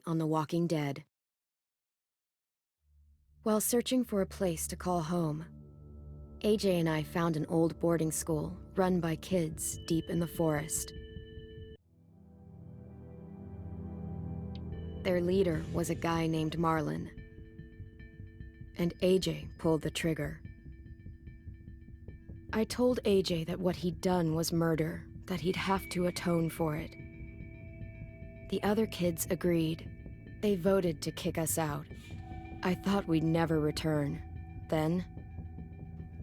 on The Walking Dead. While searching for a place to call home, AJ and I found an old boarding school run by kids deep in the forest. Their leader was a guy named Marlon, and AJ pulled the trigger. I told AJ that what he'd done was murder, that he'd have to atone for it. The other kids agreed. They voted to kick us out. I thought we'd never return. Then,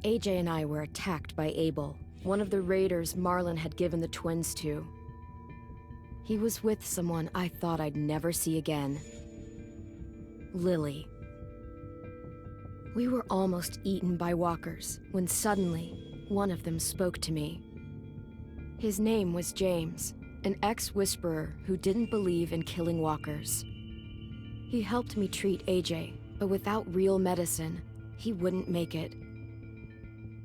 AJ and I were attacked by Abel, one of the raiders Marlon had given the twins to. He was with someone I thought I'd never see again. Lily. We were almost eaten by walkers when suddenly, one of them spoke to me. His name was James, an ex-whisperer who didn't believe in killing walkers. He helped me treat AJ, but without real medicine, he wouldn't make it.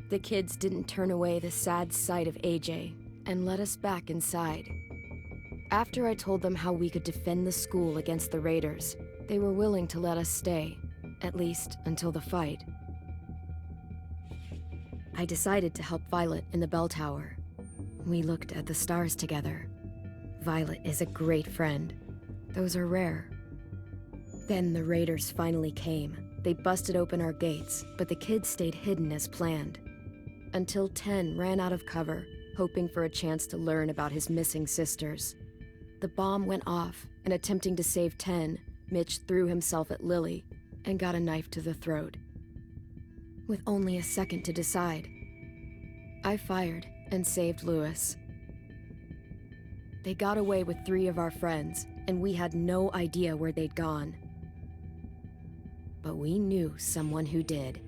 The kids didn't turn away the sad sight of AJ and let us back inside. After I told them how we could defend the school against the raiders, they were willing to let us stay, at least until the fight. I decided to help Violet in the bell tower. We looked at the stars together. Violet is a great friend. Those are rare. Then the raiders finally came. They busted open our gates, but the kids stayed hidden as planned. Until 10 ran out of cover, hoping for a chance to learn about his missing sisters. The bomb went off, and attempting to save 10, Mitch threw himself at Lily and got a knife to the throat. With only a second to decide, I fired and saved Lewis. They got away with 3 of our friends, and we had no idea where they'd gone. But we knew someone who did.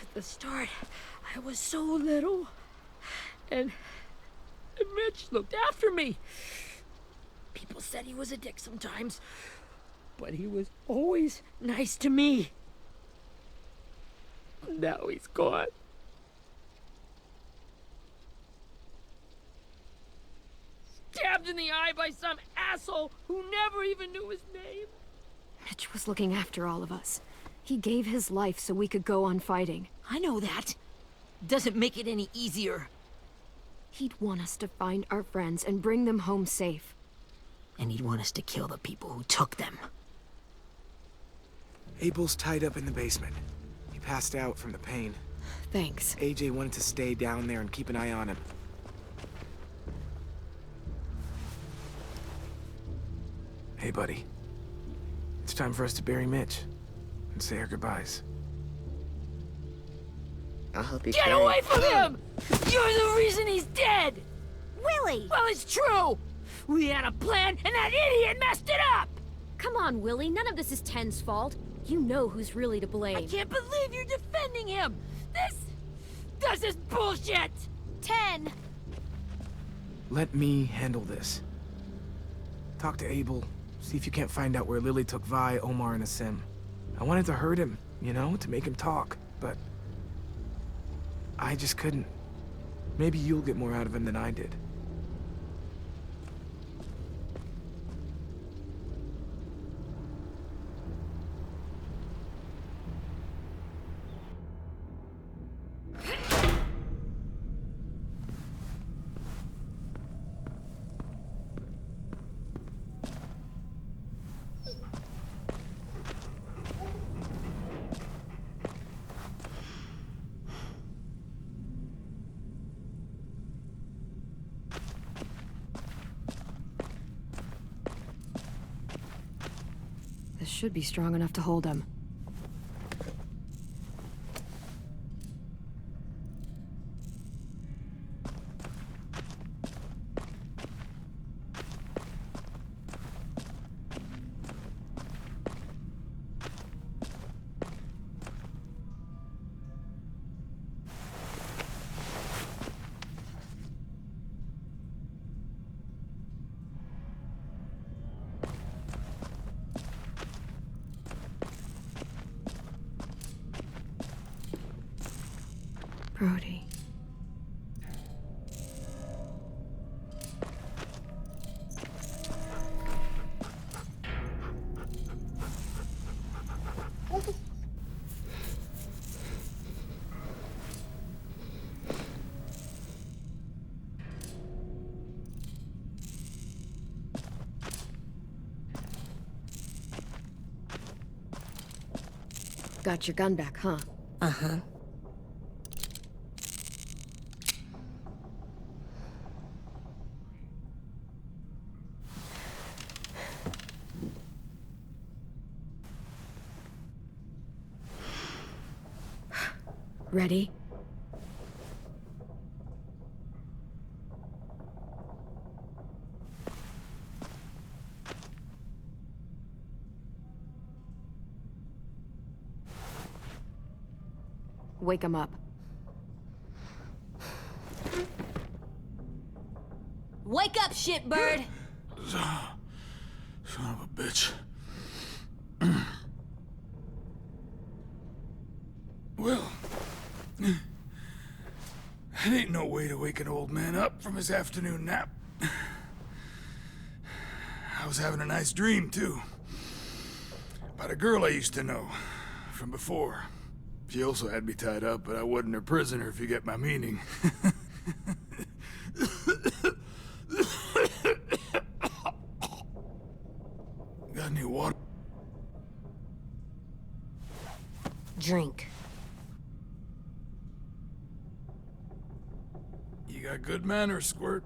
At the start, I was so little, and Mitch looked after me. People said he was a dick sometimes, but he was always nice to me. Now he's gone. Stabbed in the eye by some asshole who never even knew his name. Mitch was looking after all of us. He gave his life so we could go on fighting. I know that. Doesn't make it any easier. He'd want us to find our friends and bring them home safe. And he'd want us to kill the people who took them. Abel's tied up in the basement. He passed out from the pain. Thanks. AJ wanted to stay down there and keep an eye on him. Hey, buddy. It's time for us to bury Mitch and say our goodbyes. I'll help you Get carry. away from him! You're the reason he's dead! Willie! Well, it's true! We had a plan, and that idiot messed it up! Come on, Willie. None of this is Ten's fault. You know who's really to blame. I can't believe you're defending him! This is bullshit! 10! Let me handle this. Talk to Abel. See if you can't find out where Lily took Vi, Omar, and Asim. I wanted to hurt him, you know, to make him talk, but I just couldn't. Maybe you'll get more out of him than I did. This should be strong enough to hold him. Brody. Got your gun back, huh? Uh-huh. Ready? Wake him up. Wake up, shitbird! Son of a bitch. Well, that ain't no way to wake an old man up from his afternoon nap. I was having a nice dream, too. About a girl I used to know from before. She also had me tied up, but I wasn't her prisoner, if you get my meaning. Got any water? Drink. You got good manners, Squirt.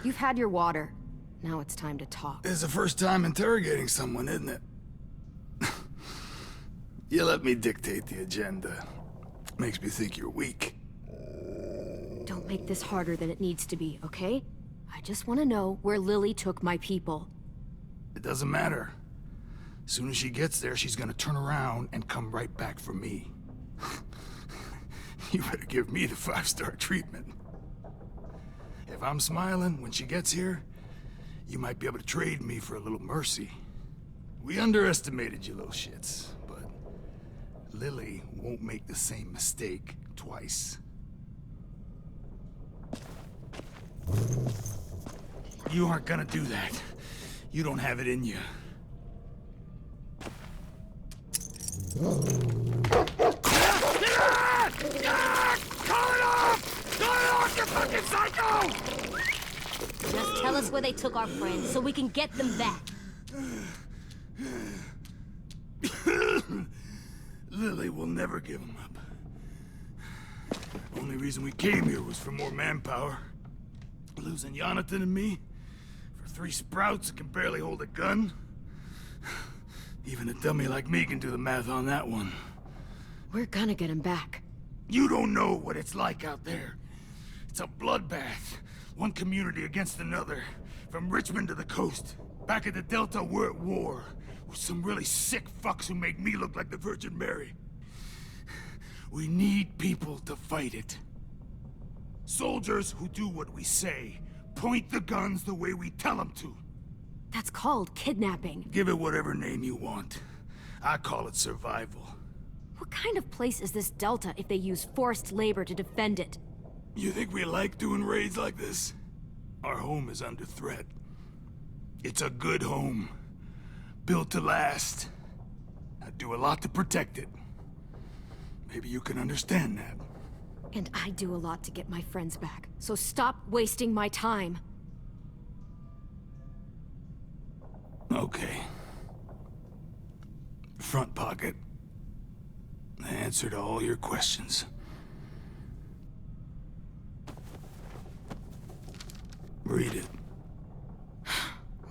You've had your water. Now it's time to talk. It's the first time interrogating someone, isn't it? You let me dictate the agenda. Makes me think you're weak. Don't make this harder than it needs to be, okay? I just want to know where Lily took my people. It doesn't matter. As soon as she gets there, she's gonna turn around and come right back for me. You better give me the 5-star treatment. If I'm smiling when she gets here, you might be able to trade me for a little mercy. We underestimated you little shits, but Lily won't make the same mistake twice. You aren't gonna do that. You don't have it in you. Call it off! Call it off, you fucking psycho! Just tell us where they took our friends so we can get them back. Lily will never give him up. Only reason we came here was for more manpower. Losing Jonathan and me for 3 sprouts that can barely hold a gun. Even a dummy like me can do the math on that one. We're gonna get him back. You don't know what it's like out there. It's a bloodbath. One community against another. From Richmond to the coast. Back at the Delta, we're at war. With some really sick fucks who make me look like the Virgin Mary. We need people to fight it. Soldiers who do what we say. point the guns the way we tell them to. That's called kidnapping. Give it whatever name you want. I call it survival. What kind of place is this Delta if they use forced labor to defend it? You think we like doing raids like this? Our home is under threat. It's a good home. Built to last. I do a lot to protect it. Maybe you can understand that. And I do a lot to get my friends back, so stop wasting my time. Okay. Front pocket. The answer to all your questions. Read it.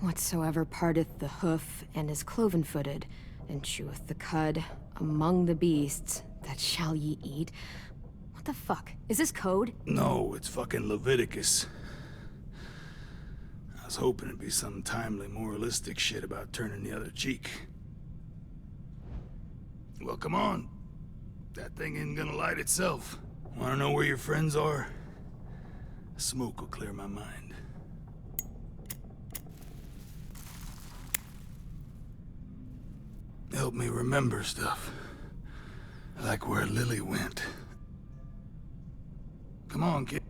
Whatsoever parteth the hoof and is cloven-footed, and cheweth the cud, among the beasts, that shall ye eat. What the fuck? Is this code? No, it's fucking Leviticus. I was hoping it'd be some timely, moralistic shit about turning the other cheek. Well, come on. That thing isn't gonna light itself. Wanna know where your friends are? Smoke will clear my mind. Help me remember stuff. Like where Lily went. Come on, kid.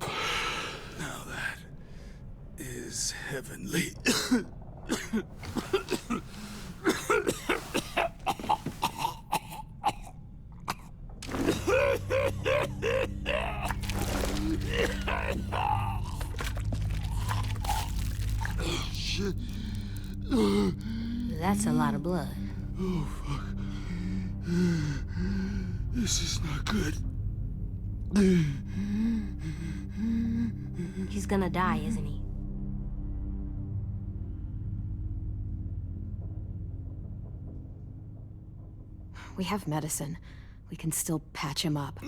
Now that is heavenly. Shit. That's a lot of blood. Oh, fuck. This is not good. He's gonna die, isn't he? We have medicine. We can still patch him up. I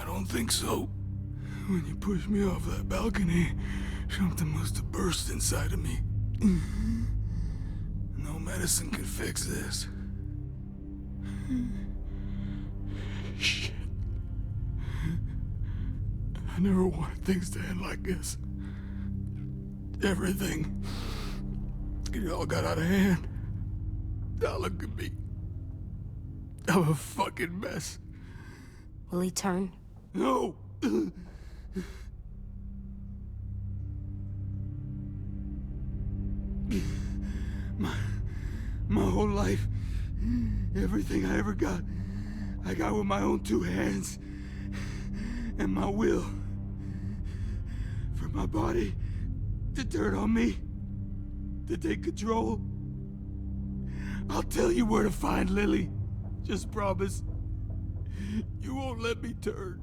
don't think so. When you pushed me off that balcony, something must have burst inside of me. No medicine could fix this. Shit. I never wanted things to end like this. Everything. It all got out of hand. Now look at me. I'm a fucking mess. Will he turn? No! My whole life, everything I ever got, I got with my own two hands and my will. For my body to turn on me, to take control. I'll tell you where to find Lily. Just promise. You won't let me turn.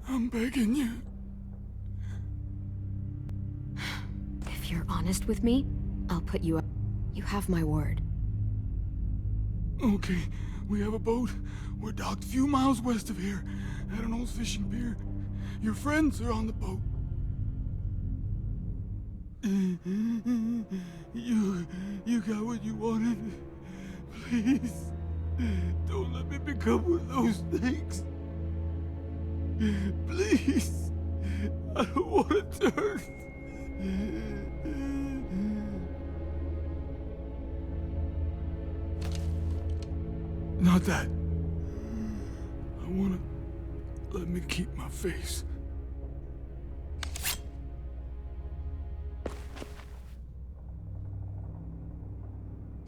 I'm begging you. If you're honest with me, I'll put you up. You have my word. Okay, we have a boat. We're docked a few miles west of here, at an old fishing pier. Your friends are on the boat. You got what you wanted. Please, don't let me become one of those things. Please, I don't want to turn. Not that. I want to let me keep my face.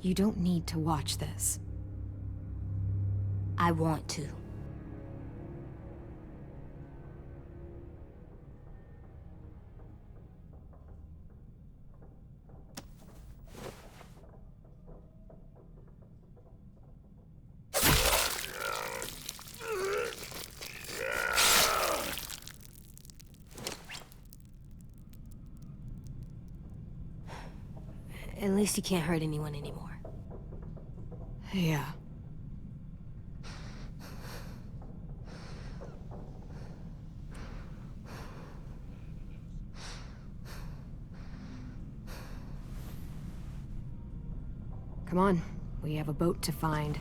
You don't need to watch this. I want to. At least he can't hurt anyone anymore. Yeah. Come on, We have a boat to find.